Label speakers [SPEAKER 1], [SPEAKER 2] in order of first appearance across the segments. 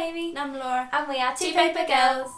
[SPEAKER 1] Amy.
[SPEAKER 2] And I'm Laura.
[SPEAKER 1] And we are
[SPEAKER 2] Two
[SPEAKER 1] Two
[SPEAKER 2] Paper
[SPEAKER 1] Paper
[SPEAKER 2] Girls.
[SPEAKER 1] Girls.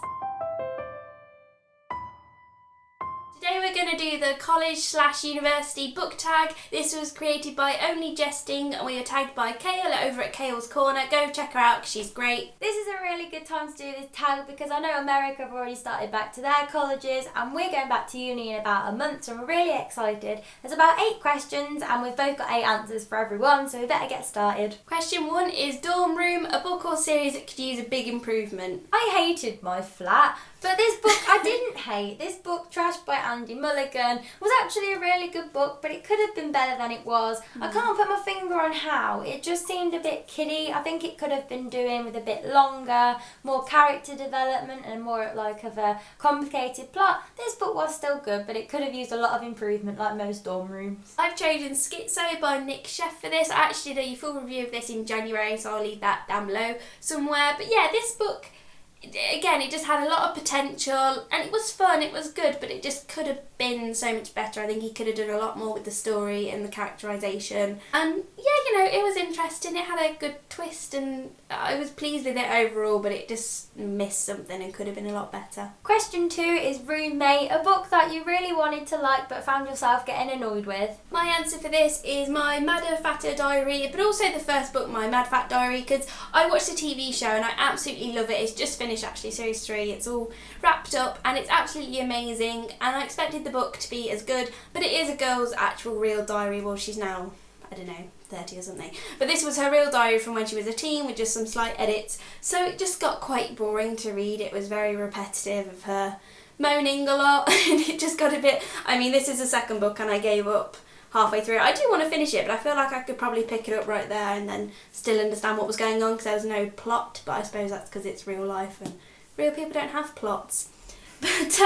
[SPEAKER 2] Today we're going to do the college/university book tag. This was created by Only Jesting and we were tagged by Kale over at Kale's Corner. Go check her out because she's great.
[SPEAKER 1] This is a really good time to do this tag because I know America have already started back to their colleges and we're going back to uni in about a month, so we're really excited. There's about 8 questions and we've both got 8 answers for everyone, so we better get started.
[SPEAKER 2] Question 1 is dorm room, a book or series that could use a big improvement.
[SPEAKER 1] I hated my flat, but this book I didn't hate. This book, Trashed by Andy Mulligan, was actually a really good book, but it could have been better than it was. I can't put my finger on how. It just seemed a bit kiddie. I think it could have been doing with a bit longer, more character development and more like of a complicated plot. This book was still good, but it could have used a lot of improvement like most dorm rooms.
[SPEAKER 2] I've chosen Schizo by Nick Sheff for this. I actually did a full review of this in January, so I'll leave that down below somewhere. But yeah, this book, again, it just had a lot of potential and it was fun, it was good, but it just could have been so much better. I think he could have done a lot more with the story and the characterisation. And yeah, it was interesting. It had a good twist and I was pleased with it overall, but it just missed something and could have been a lot better.
[SPEAKER 1] Question 2 is Roommate, a book that you really wanted to like but found yourself getting annoyed with.
[SPEAKER 2] My answer for this is my Madder Fatter Diary, but also the first book, my Mad Fat Diary, because I watched the TV show and I absolutely love it. It's just finished actually, series 3. It's all wrapped up and it's absolutely amazing, and I expected the book to be as good, but it is a girl's actual real diary. Well, she's now, I don't know, 30 or something, but this was her real diary from when she was a teen with just some slight edits, so it just got quite boring to read. It was very repetitive of her moaning a lot and it just got a bit, I mean, this is the second book and I gave up halfway through. I do want to finish it, but I feel like I could probably pick it up right there and then still understand what was going on because there was no plot, but I suppose that's because it's real life and real people don't have plots. But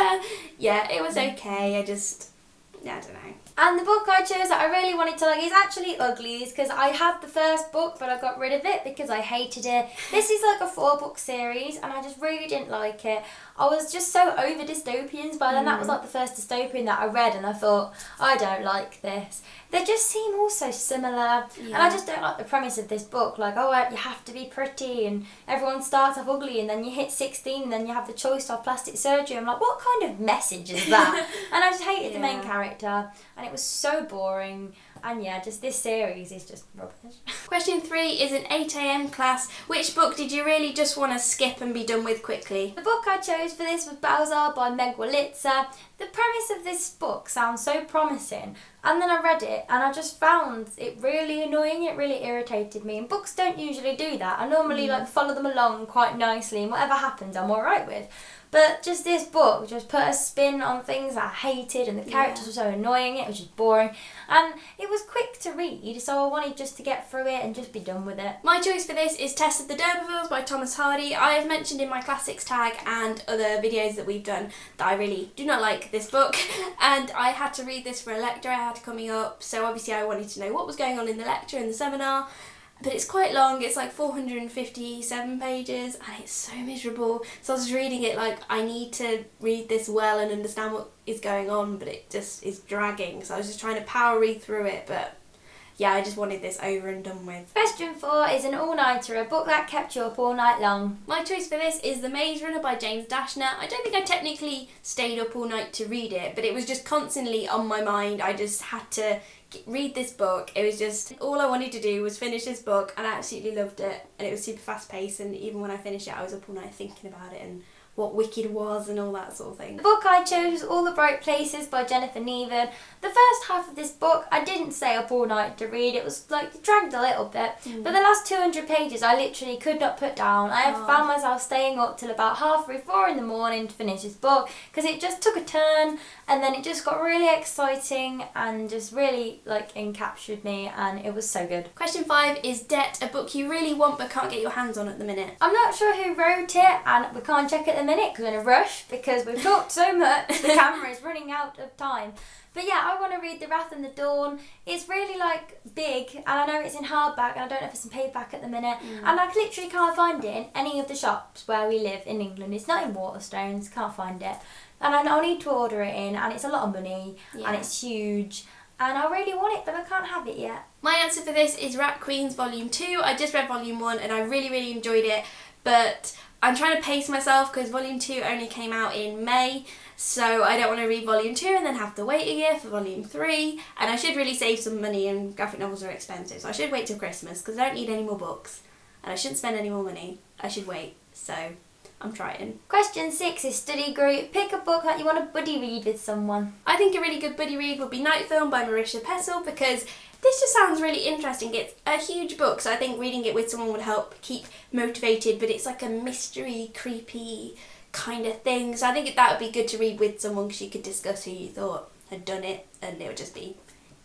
[SPEAKER 2] yeah, it was okay. I don't know.
[SPEAKER 1] And the book I chose that I really wanted to like is actually Uglies, because I had the first book but I got rid of it because I hated it. This is like a 4-book series and I just really didn't like it. I was just so over dystopians by then. That was like the first dystopian that I read and I thought, I don't like this. They just seem all so similar and I just don't like the premise of this book. Like, oh, you have to be pretty and everyone starts off ugly and then you hit 16 and then you have the choice to have plastic surgery. I'm like, what kind of message is that? And I just hated the main character and it was so boring. And yeah, just this series is just rubbish.
[SPEAKER 2] Question 3 is an 8 AM class. Which book did you really just want to skip and be done with quickly?
[SPEAKER 1] The book I chose for this was Balzar by Meg Wolitzer. The premise of this book sounds so promising, and then I read it and I just found it really annoying. It really irritated me, and books don't usually do that. I normally like follow them along quite nicely and whatever happens I'm alright with. But just this book just put a spin on things I hated and the characters were so annoying, it was just boring. And it was quick to read, so I wanted just to get through it and just be done with it.
[SPEAKER 2] My choice for this is Test of the D'Urbervilles by Thomas Hardy. I have mentioned in my classics tag and other videos that we've done that I really do not like this book, and I had to read this for a lecture I had coming up, so obviously I wanted to know what was going on in the lecture and the seminar. But it's quite long, it's like 457 pages and it's so miserable. So I was reading it like I need to read this well and understand what is going on, but it just is dragging. So I was just trying to power read through it, but yeah, I just wanted this over and done with.
[SPEAKER 1] Question 4 is an all-nighter, a book that kept you up all night long.
[SPEAKER 2] My choice for this is The Maze Runner by James Dashner. I don't think I technically stayed up all night to read it, but it was just constantly on my mind. I just had to read this book. It was just all I wanted to do was finish this book and I absolutely loved it, and it was super fast paced, and even when I finished it I was up all night thinking about it and what Wicked was and all that sort of thing.
[SPEAKER 1] The book I chose was All the Bright Places by Jennifer Neven. The first half of this book I didn't stay up all night to read. It was like it dragged a little bit, but the last 200 pages I literally could not put down. I found myself staying up till about 4:30 in the morning to finish this book because it just took a turn and then it just got really exciting and just really like encaptured me, and it was so good.
[SPEAKER 2] Question 5 is Debt, a book you really want but can't get your hands on at the minute.
[SPEAKER 1] I'm not sure who wrote it and we can't check at the minute because we're in a rush because we've talked so much the camera is running out of time. But yeah, I want to read The Wrath and the Dawn. It's really like big and I know it's in hardback and I don't know if it's in paperback at the minute, and I literally can't find it in any of the shops where we live in England. It's not in Waterstones, can't find it, and I need to order it in, and it's a lot of money and it's huge and I really want it but I can't have it yet.
[SPEAKER 2] My answer for this is Rat Queens Volume 2. I just read Volume 1 and I really enjoyed it. but I'm trying to pace myself because volume 2 only came out in May, so I don't want to read volume 2 and then have to wait a year for volume 3, and I should really save some money, and graphic novels are expensive, so I should wait till Christmas because I don't need any more books and I shouldn't spend any more money. I should wait, so I'm trying.
[SPEAKER 1] Question 6 is study group. Pick a book that you want to buddy read with someone.
[SPEAKER 2] I think a really good buddy read would be Night Film by Marisha Pessel, because this just sounds really interesting. It's a huge book, so I think reading it with someone would help keep motivated, but it's like a mystery, creepy kind of thing. So I think that would be good to read with someone because you could discuss who you thought had done it, and it would just be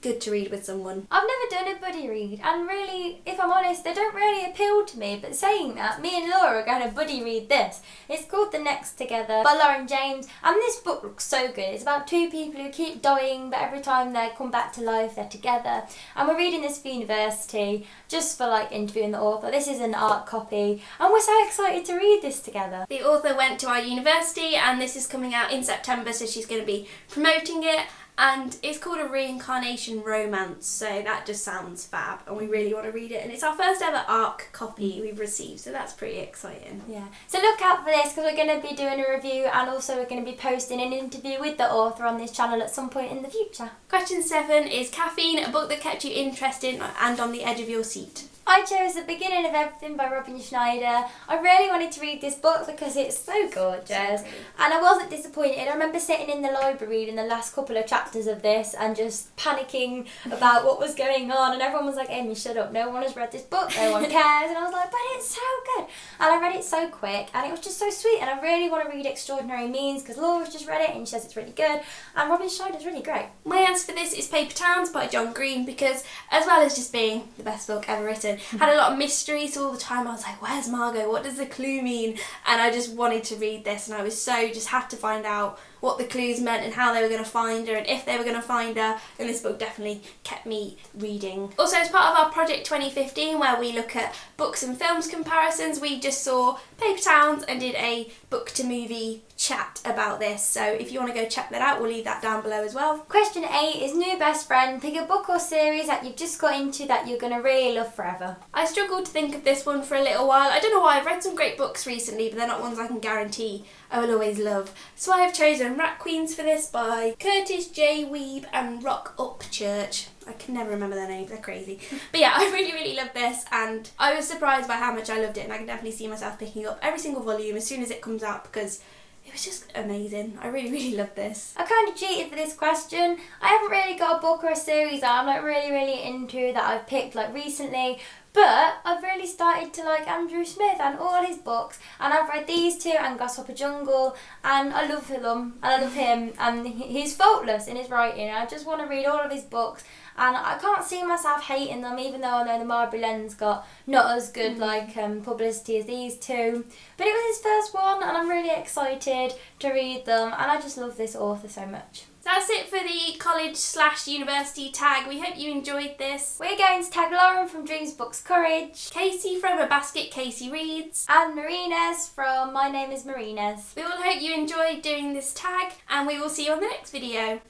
[SPEAKER 2] good to read with someone.
[SPEAKER 1] I've never done a buddy read, and really, if I'm honest, they don't really appeal to me, but saying that, me and Laura are going to buddy read this. It's called The Next Together by Lauren James, and this book looks so good. It's about two people who keep dying, but every time they come back to life, they're together. And we're reading this for university, just for like interviewing the author. This is an art copy, and we're so excited to read this together.
[SPEAKER 2] The author went to our university, and this is coming out in September, so she's going to be promoting it. And it's called A Reincarnation Romance, so that just sounds fab, and we really want to read it. And it's our first ever ARC copy we've received, so that's pretty exciting.
[SPEAKER 1] Yeah, so look out for this because we're going to be doing a review, and also we're going to be posting an interview with the author on this channel at some point in the future.
[SPEAKER 2] Question 7 is Caffeine, a book that kept you interested and on the edge of your seat.
[SPEAKER 1] I chose The Beginning of Everything by Robin Schneider. I really wanted to read this book because it's so gorgeous, and I wasn't disappointed. I remember sitting in the library reading the last couple of chapters of this and just panicking about what was going on, and everyone was like, Amy, shut up, no one has read this book, no one cares, and I was like, but it's so good, and I read it so quick, and it was just so sweet, and I really want to read Extraordinary Means because Laura's just read it and she says it's really good, and Robin Schneider's really great.
[SPEAKER 2] My answer for this is Paper Towns by John Green, because as well as just being the best book ever written, had a lot of mystery, so all the time I was like, where's Margot, what does the clue mean? And I just wanted to read this, and I was so just had to find out what the clues meant and how they were going to find her and if they were going to find her, and this book definitely kept me reading. Also, as part of our Project 2015, where we look at books and films comparisons, we just saw Paper Towns and did a book to movie chat about this, so if you want to go check that out, we'll leave that down below as well.
[SPEAKER 1] Question 8 is New Best Friend. Pick a book or series that you've just got into that you're going to really love forever.
[SPEAKER 2] I struggled to think of this one for a little while. I don't know why, I've read some great books recently, but they're not ones I can guarantee I will always love. So I have chosen Rat Queens for this by Curtis J. Weeb and Rock Up Church. I can never remember their names, they're crazy. But yeah, I really love this, and I was surprised by how much I loved it, and I can definitely see myself picking up every single volume as soon as it comes out because it was just amazing. I really loved this.
[SPEAKER 1] I kind of cheated for this question. I haven't really got a book or a series that I'm like really into that I've picked like recently, but I've really started to like Andrew Smith and all his books, and I've read these two and Grasshopper Jungle, and I love them and I love him, and he's faultless in his writing. I just want to read all of his books, and I can't see myself hating them, even though I know the Marbury Len's got not as good like publicity as these two. But it was his first one, and I'm really excited to read them, and I just love this author so much.
[SPEAKER 2] That's it for the college/university tag. We hope you enjoyed this.
[SPEAKER 1] We're going to tag Lauren from Dreams Books Courage,
[SPEAKER 2] Casey from A Basket Casey Reads,
[SPEAKER 1] and Marines from My Name is Marines.
[SPEAKER 2] We all hope you enjoyed doing this tag, and we will see you on the next video.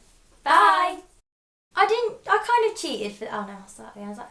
[SPEAKER 1] Bye! I kind of cheated for, oh no, sorry, I was like,